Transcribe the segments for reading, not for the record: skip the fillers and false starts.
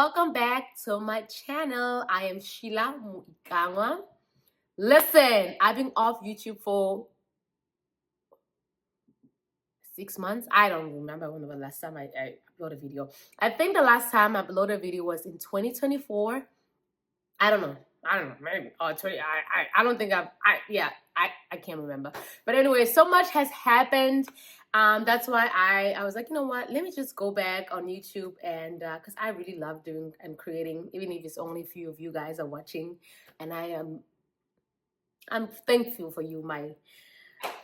welcome back to my channel. I am Sheila Muikangwa. Listen, I've been off YouTube for 6 months. I don't remember when the last time I uploaded a video. I think the last time I uploaded a video was in 2024. I don't know, maybe. Oh, 20. I don't think I can't remember. But anyway, so much has happened. That's why I was like, you know what, let me just go back on YouTube, and because I really love doing and creating, even if it's only a few of you guys are watching, and I'm thankful for you, my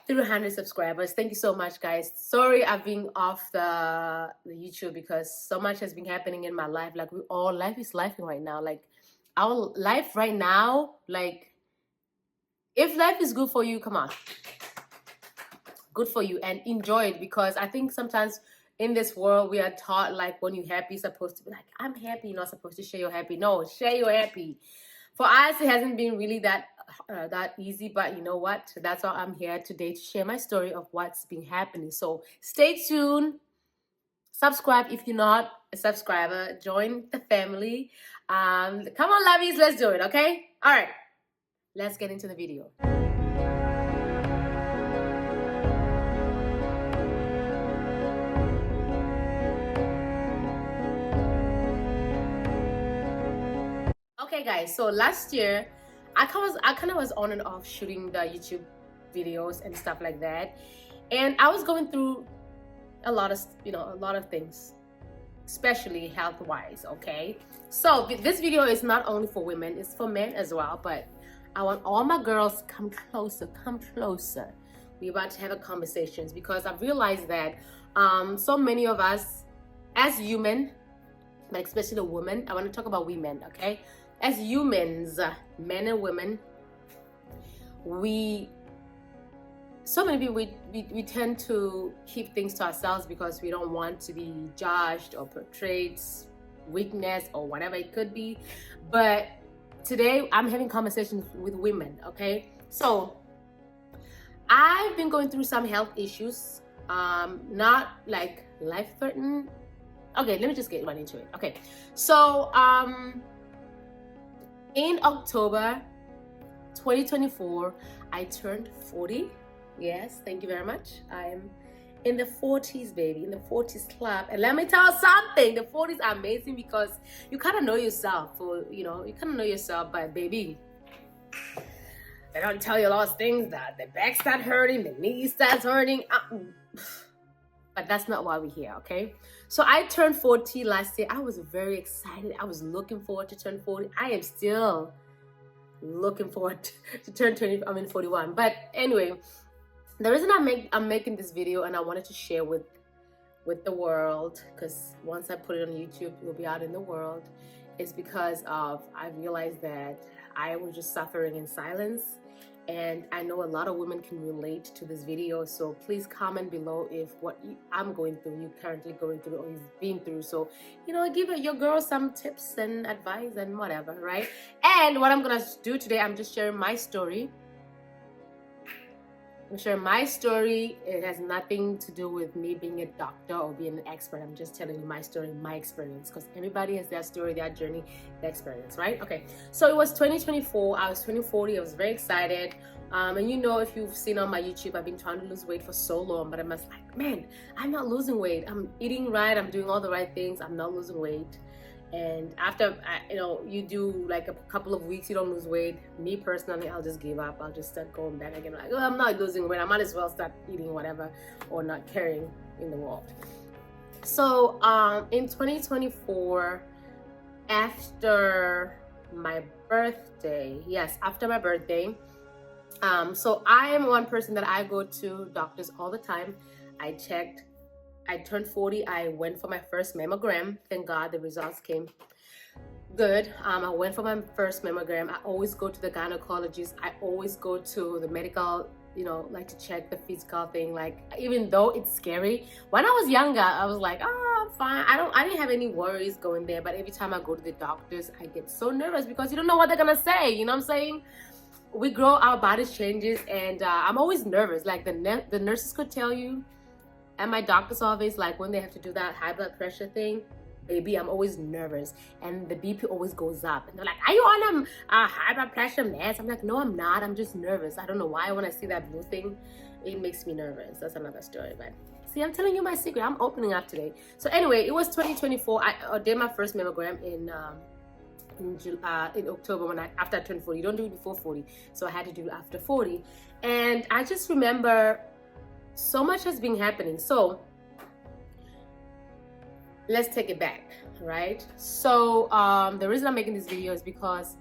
300 subscribers. Thank you so much, guys. Sorry I've been off the YouTube because so much has been happening in my life. Like, life is life right now. Like, our life right now, like, if life is good for you, come on, good for you, and enjoy it. Because I think sometimes in this world we are taught, like, when you're happy, you're supposed to be like, I'm happy. You're not supposed to share your happy. No, share your happy. For us, it hasn't been really that easy, but you know what, that's why I'm here today, to share my story of what's been happening. So stay tuned, subscribe if you're not a subscriber, join the family. Come on, lovies, let's do it. Okay, all right, let's get into the video. Okay, guys, so last year I kind of was on and off shooting the YouTube videos and stuff like that, and I was going through a lot of things, especially health-wise. Okay, so this video is not only for women, it's for men as well, but I want all my girls to come closer. We're about to have a conversations, because I've realized that so many of us as human, but especially the women, I want to talk about women, okay? As humans, men and women, so many people, we tend to keep things to ourselves because we don't want to be judged or portrayed weakness or whatever it could be. But today I'm having conversations with women, okay? So I've been going through some health issues, not like life-threatening. Okay, let me just get right into it. Okay, so in October 2024, I turned 40. Yes, thank you very much. I am in the 40s, baby, in the 40s club. And let me tell you something, the 40s are amazing because you kind of know yourself. You kind of know yourself, but baby, they don't tell you a lot of things, that the back start hurting, the knee starts hurting. But that's not why we're here, okay? So I turned 40 last year. I was very excited. I was looking forward to turn 40. I am still looking forward to turn 41. But anyway, the reason I'm making this video, and I wanted to share with the world, because once I put it on YouTube, it will be out in the world, is because I realized that I was just suffering in silence. And I know a lot of women can relate to this video, so please comment below if what I'm going through, you're currently going through, or you've been through. So, give your girl some tips and advice and whatever, right? And what I'm gonna do today, I'm just sharing my story. I'm sharing my story. It has nothing to do with me being a doctor or being an expert. I'm just telling you my story, my experience, because everybody has their story, their journey, their experience, right? Okay, so it was 2024. I was 2040. I was very excited. And if you've seen on my YouTube, I've been trying to lose weight for so long, but I'm just like, man, I'm not losing weight. I'm eating right. I'm doing all the right things. I'm not losing weight. And after, you do like a couple of weeks, you don't lose weight. Me personally, I'll just give up. I'll just start going back again. Like, I'm not losing weight. I might as well start eating whatever or not caring in the world. So in 2024, after my birthday, so I am one person that I go to doctors all the time. I turned 40. I went for my first mammogram. Thank God the results came good. I went for my first mammogram. I always go to the gynecologist. I always go to the medical, like to check the physical thing. Like, even though it's scary, when I was younger, I was like, oh, I'm fine. I didn't have any worries going there. But every time I go to the doctors, I get so nervous because you don't know what they're gonna say. You know what I'm saying? We grow, our bodies changes, and I'm always nervous. Like, the nurses could tell you at my doctor's office, like when they have to do that high blood pressure thing, baby, I'm always nervous, and the BP always goes up. And they're like, are you on a high blood pressure meds? I'm like, no, I'm not. I'm just nervous. I don't know why when I see that blue thing, it makes me nervous. That's another story. But see, I'm telling you my secret. I'm opening up today. So anyway, it was 2024. I did my first mammogram in October after I turned 40. You don't do it before 40, so I had to do it after 40. And I just remember so much has been happening. So let's take it back, right? So the reason I'm making this video is because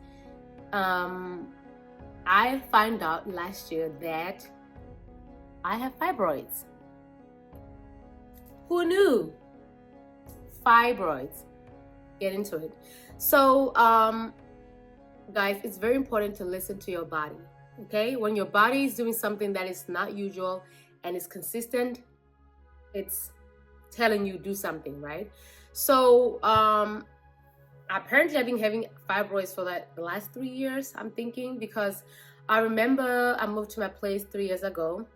I found out last year that I have fibroids. Who knew? Fibroids. Get into it. So guys, it's very important to listen to your body, okay? When your body is doing something that is not usual and is consistent, it's telling you do something, right? So apparently I've been having fibroids for the last 3 years, I'm thinking, because I remember I moved to my place 3 years ago,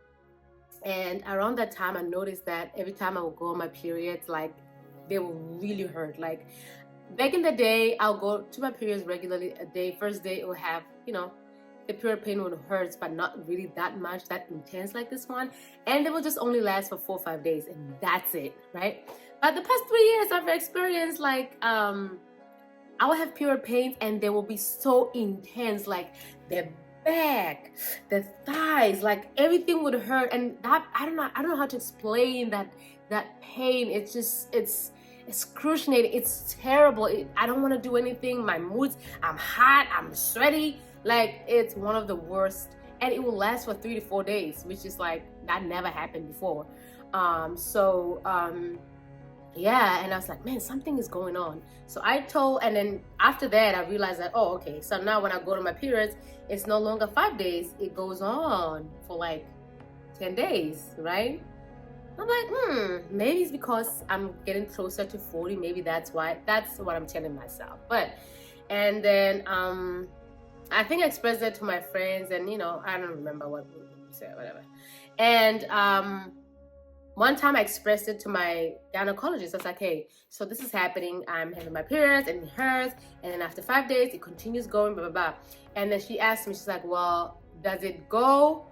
and around that time I noticed that every time I would go on my periods, like they would really hurt. Like back in the day, I'll go to my periods regularly. First day it will have, you know, the period pain would hurt, but not really that much, that intense like this one. And they will just only last for 4 or 5 days, and that's it, right? But the past 3 years I've experienced like, I will have period pains and they will be so intense, like the back, the thighs, like everything would hurt. And that, I don't know how to explain that pain. It's just, it's excruciating. It's terrible. I don't want to do anything. My moods, I'm hot, I'm sweaty. Like it's one of the worst, and it will last for 3 to 4 days, which is like, that never happened before. Yeah, and I was like, man, something is going on. So I told, and then after that, I realized that, oh, okay, so now when I go to my periods, it's no longer 5 days, it goes on for like 10 days, right? I'm like, maybe it's because I'm getting closer to 40, maybe that's why, that's what I'm telling myself. But, and then, I think I expressed that to my friends, and you know, I don't remember what we said, whatever. And, one time I expressed it to my gynecologist. I was like, hey, so this is happening. I'm having my periods and it hurts. And then after 5 days, it continues going, blah, blah, blah. And then she asked me, she's like, well, does it go?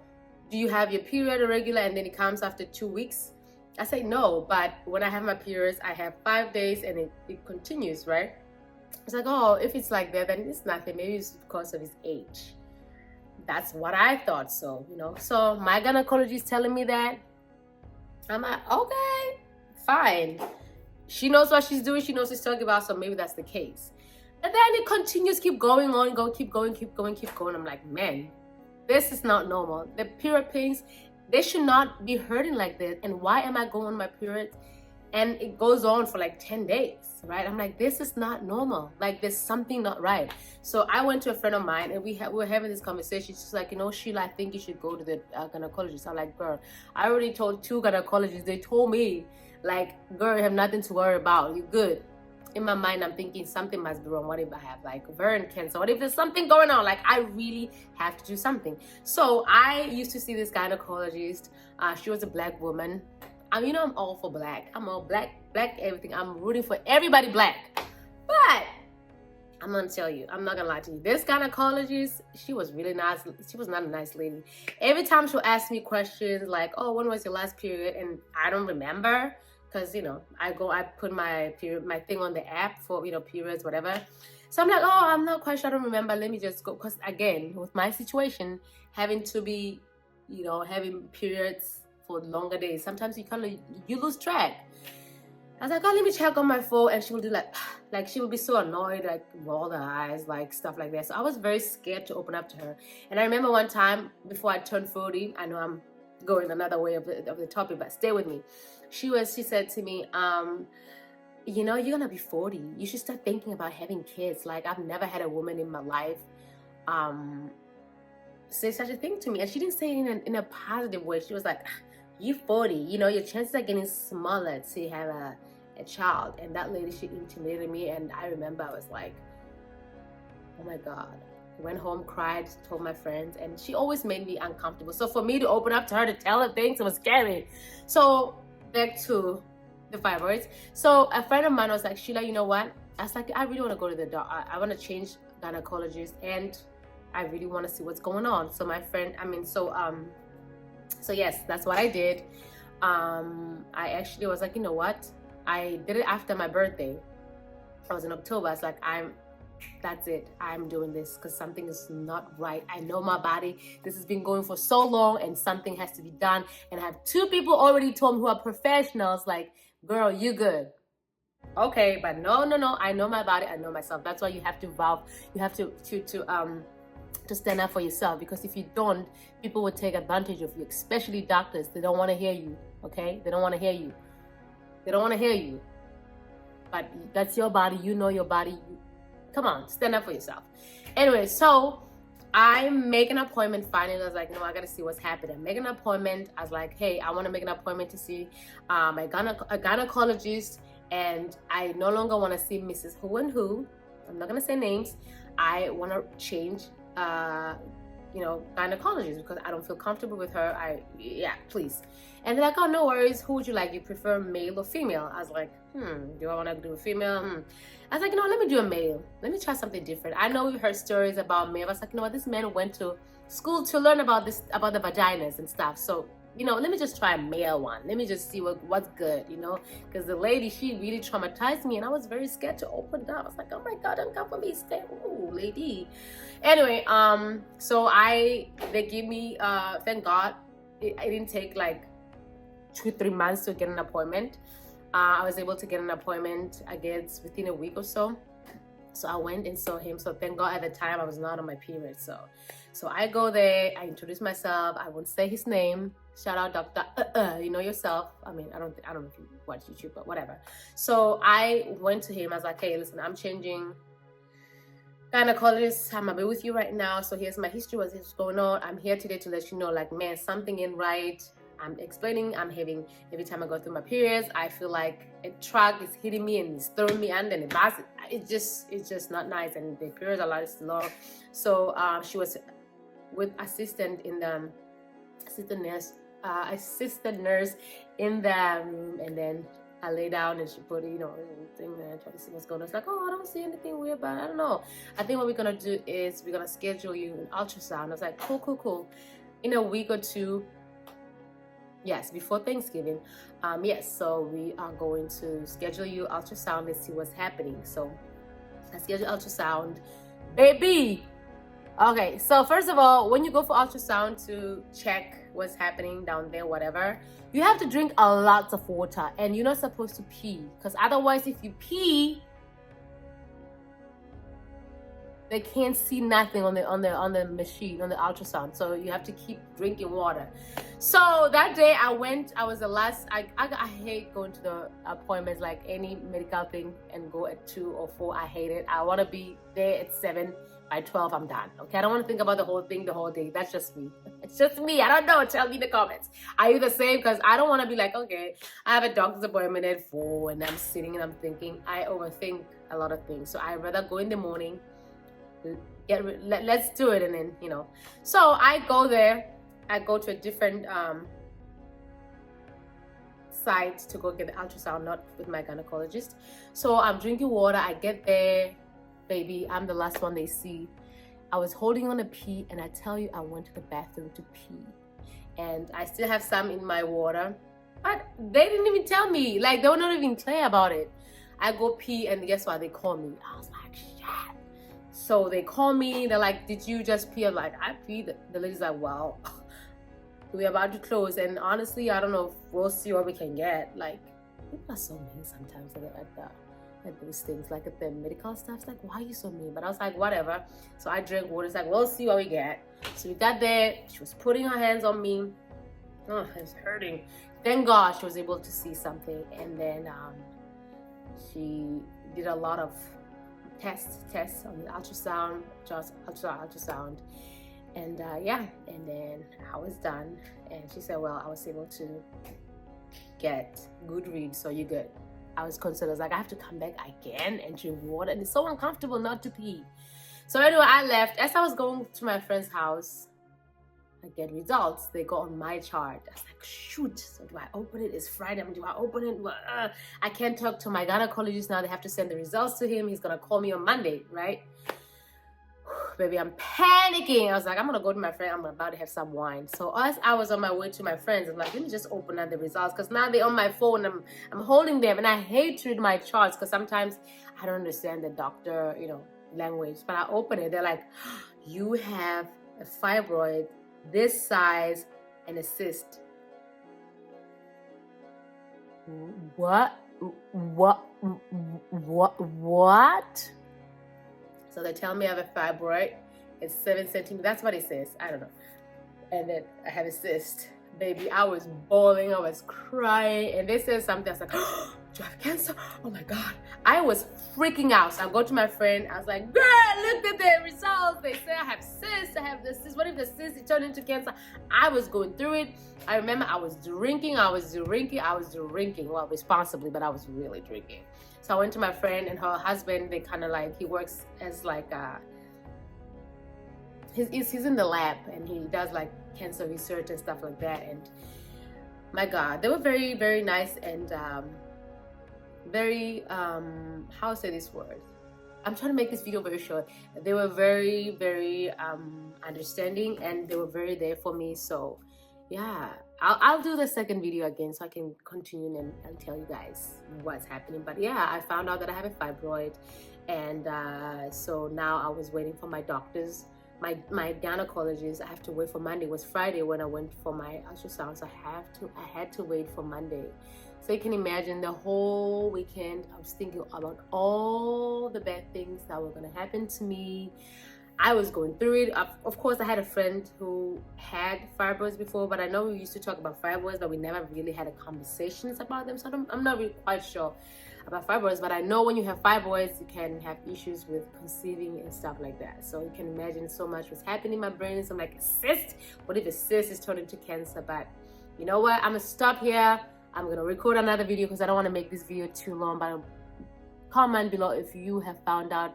Do you have your period irregular and then it comes after 2 weeks? I say no, but when I have my periods, I have 5 days and it continues, right? It's like, oh, if it's like that, then it's nothing. Maybe it's because of his age. That's what I thought, so, you know. So my gynecologist is telling me that. I'm like, okay, fine. She knows what she's doing. She knows what she's talking about. So maybe that's the case. And then it continues, keep going on, keep going. I'm like, man, this is not normal. The period pains, they should not be hurting like this. And why am I going on my periods? And it goes on for like 10 days, right? I'm like, this is not normal. Like there's something not right. So I went to a friend of mine and we were having this conversation. She's like, you know, Sheila, I think you should go to the gynecologist. I'm like, girl, I already told 2 gynecologists. They told me, like, girl, you have nothing to worry about. You're good. In my mind, I'm thinking something must be wrong. What if I have like ovarian cancer? What if there's something going on? Like I really have to do something. So I used to see this gynecologist. She was a Black woman. You know, I'm all for Black. I'm all black everything. I'm rooting for everybody Black. But I'm gonna tell you, I'm not gonna lie to you. This gynecologist, she was really nice. She was not a nice lady. Every time she'll ask me questions like, oh, when was your last period? And I don't remember, because you know, I put my thing on the app for, you know, periods, whatever. So I'm like, oh, I'm not quite sure, I don't remember. Let me just go. Because again, with my situation, having to be, you know, having periods for longer days, sometimes you lose track. I was like, oh, let me check on my phone. And she will do like she will be so annoyed, like roll her eyes, like stuff like that. So I was very scared to open up to her. And I remember one time before I turned 40, I know I'm going another way of the topic, but stay with me. She said to me, you know, you're gonna be 40. You should start thinking about having kids. Like I've never had a woman in my life say such a thing to me. And she didn't say it in a positive way. She was like, you're 40, you know, your chances are getting smaller to have a child. And that lady, she intimidated me. And I remember I was like, oh my God. I went home, cried, told my friends, and she always made me uncomfortable. So for me to open up to her, to tell her things, it was scary. So back to the fibroids. So a friend of mine was like, Sheila, you know what? I was like, I really want to go to the doctor. I want to change gynecologist, and I really want to see what's going on. So my friend, so yes, that's what I did. I actually was like, you know what? I did it after my birthday. I was in October. I was like, that's it. I'm doing this because something is not right. I know my body. This has been going for so long and something has to be done. And I have 2 people already told me who are professionals, like, girl, you good. Okay, but no. I know my body. I know myself. That's why you have to vow. You have to stand up for yourself, because if you don't, people will take advantage of you, especially doctors. They don't want to hear you, okay? They don't want to hear you. They don't want to hear you. But that's your body. You know your body. Come on, stand up for yourself. Anyway, so I make an appointment finally. I was like, no, I got to see what's happening. Make an appointment. I was like, hey, I want to make an appointment to see a gynecologist, and I no longer want to see Mrs. Who and Who. I'm not going to say names. I want to change gynecologist because I don't feel comfortable with her. Please. And they're like, oh, no worries. Who would you like? You prefer male or female? I was like, do I want to do a female? I was like, no, let me do a male. Let me try something different. I know we've heard stories about male. I was like, you know what? This man went to school to learn about the vaginas and stuff. So, let me just try a male one. Let me just see what's good, because the lady, she really traumatized me, and I was very scared to open it up. I was like, oh my God, don't come for me, stay, ooh, lady. Anyway, so they gave me, thank God, it didn't take like 2-3 months to get an appointment. I was able to get an appointment, I guess, within a week or so. So I went and saw him. So thank God at the time I was not on my period. So I go there, I introduce myself. I won't say his name. Shout out Dr. You know yourself. I mean, I don't know if you watch YouTube, but whatever. So I went to him. I was like, hey, listen, I'm changing gynecologist. I'm a bit with you right now. So here's my history, what's going on. I'm here today to let you know, like, man, something ain't right. I'm explaining, I'm having, every time I go through my periods, I feel like a truck is hitting me and it's throwing me under, and it's just not nice, and the periods are like long. So she was with assistant nurse in the room, and then I lay down and she put thing there, try to see what's going on. It's like, oh, I don't see anything weird, but I don't know. I think what we're gonna do is we're gonna schedule you an ultrasound. I was like, cool. In a week or 2. Yes, before Thanksgiving. So we are going to schedule you ultrasound and see what's happening. So I schedule ultrasound, baby. Okay, so first of all, when you go for ultrasound to check what's happening down there, whatever, you have to drink a lot of water, and you're not supposed to pee, because otherwise, if you pee, they can't see nothing on the machine, on the ultrasound. So you have to keep drinking water. So that day I was the last. I hate going to the appointments, like any medical thing, and go at 2 or 4. I hate it. I want to be there at 7. By 12, I'm done. Okay, I don't want to think about the whole thing the whole day. That's just me. It's just me. I don't know. Tell me in the comments. Are you the same? Because I don't want to be like, okay, I have a doctor's appointment at 4, and I'm sitting and I'm thinking. I overthink a lot of things. So I'd rather go in the morning. Let's do it, and then So I go there. I go to a different site to go get the ultrasound, not with my gynecologist. So I'm drinking water. I get there. Baby, I'm the last one they see. I was holding on to pee, and I tell you, I went to the bathroom to pee, and I still have some in my water, but they didn't even tell me. Like, they were not even clear about it. I go pee, and guess what? They call me. I was like, shit. So they call me. They're like, did you just pee? I'm like, I peed. The lady's like, well, we're about to close, and honestly, I don't know if we'll see what we can get. Like, people are so mean sometimes at those things, like at the medical stuff. It's like, why are you so mean? But I was like, whatever. So I drank water. It's like, we'll see what we get. So we got there. She was putting her hands on me. Oh, it's hurting. Thank God she was able to see something. And then she did a lot of tests on the ultrasound, just ultrasound. And and then I was done. And she said, well, I was able to get good reads, so you're good. I was concerned. I was like, I have to come back again and drink water, and it's so uncomfortable not to pee. So anyway, I left. As I was going to my friend's house, I get results. They go on my chart. I was like, shoot, so do I open it? It's Friday. Do I open it? I can't talk to my gynecologist now. They have to send the results to him. He's going to call me on Monday, right? Baby, I'm panicking. I was like, I'm going to go to my friend. I'm about to have some wine. So as I was on my way to my friends, I'm like, let me just open up the results, because now they're on my phone. I'm holding them, and I hate to read my charts because sometimes I don't understand the doctor, language. But I open it. They're like, you have a fibroid this size and a cyst. What? So they tell me I have a fibroid. It's 7 centimeters. That's what it says. I don't know. And then I have a cyst. Baby, I was bawling. I was crying. And they said something. I was like, oh, do you have cancer? Oh my God. I was freaking out. So I go to my friend. I was like, girl, look at the results. They say I have cysts. I have this cyst. What if the cyst turned into cancer? I was going through it. I remember I was drinking. Well, responsibly, but I was really drinking. So I went to my friend and her husband. They kind of like, he works as like he's in the lab, and he does like cancer research and stuff like that. And my God, they were very, very nice and very how to say this word. I'm trying to make this video very short. They were very, very understanding, and they were very there for me. So yeah, I'll do the second video again so I can continue and tell you guys what's happening. But yeah, I found out that I have a fibroid, and so now I was waiting for my doctors, my gynecologist. I have to wait for Monday. It was Friday when I went for my ultrasound, so I had to wait for Monday. So you can imagine the whole weekend I was thinking about all the bad things that were going to happen to me. I was going through it. Of course, I had a friend who had fibroids before, but I know we used to talk about fibroids, but we never really had a conversations about them. So I'm not really quite sure about fibroids, but I know when you have fibroids, you can have issues with conceiving and stuff like that. So you can imagine so much was happening in my brain. So I'm like, a cyst? What if a cyst is turned into cancer? But you know what? I'm gonna stop here. I'm going to record another video because I don't want to make this video too long. But comment below if you have found out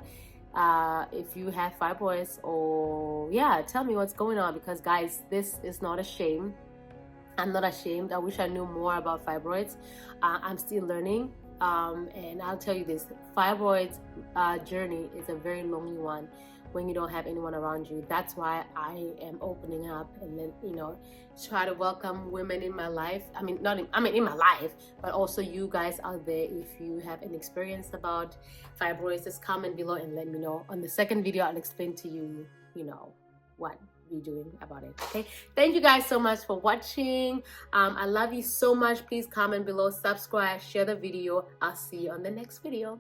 if you have fibroids, or yeah, tell me what's going on, because guys, this is not a shame. I'm not ashamed. I wish I knew more about fibroids. I'm still learning, and I'll tell you this, fibroids journey is a very lonely one when you don't have anyone around you. That's why I am opening up and then try to welcome women in my life. In my life, but also you guys out there. If you have an experience about fibroids, just comment below and let me know. On the second video, I'll explain to you, what we're doing about it. Okay, thank you guys so much for watching. I love you so much. Please comment below, subscribe, share the video. I'll see you on the next video.